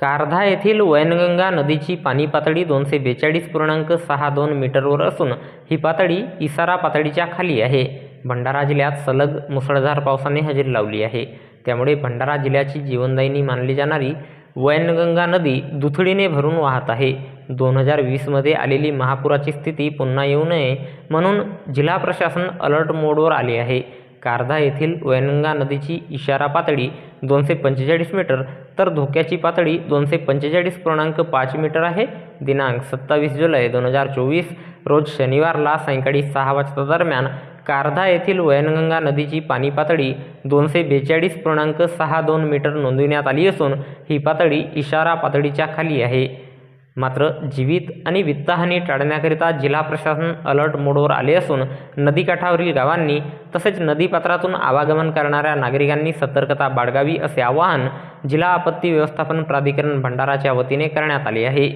कारधा येथील वैनगंगा नदीची पाणी पातळी 242.62 मीटरवर असून ही पातळी इसारा पातळीच्या खाली आहे. भंडारा जिल्ह्यात सलग मुसळधार पावसाने हजेरी लावली आहे. त्यामुळे भंडारा जिल्ह्याची जीवनदायिनी मानली जाणारी वैनगंगा नदी दुथडीने भरून वाहत आहे. 2020 मध्ये आलेली महापुराची स्थिती पुन्हा येऊ नये म्हणून जिल्हा प्रशासन अलर्ट मोडवर आले आहे. कारधा येथील वैनगंगा नदीची इशारा पातळी 245 मीटर तर धोक्याची पातळी 245.5 मीटर आहे. दिनांक 27 जुलै 2024 रोज शनिवारला सायंकाळी 6 वाजता दरम्यान कारधा येथील वैनगंगा नदीची पाणी पातळी 242.62 मीटर नोंदविण्यात आली असून ही पातळी इशारा पातळीच्या खाली आहे. मात्र जीवित आणि वित्तहानी टाळण्याकरिता जिल्हा प्रशासन अलर्ट मोडवर आले असून नदीकाठावरील गावांनी तसेच नदीपात्रातून आवागमन करणाऱ्या नागरिकांनी सतर्कता बाळगावी असे आवाहन जिल्हा आपत्ती व्यवस्थापन प्राधिकरण भंडाराच्या वतीने करण्यात आले आहे.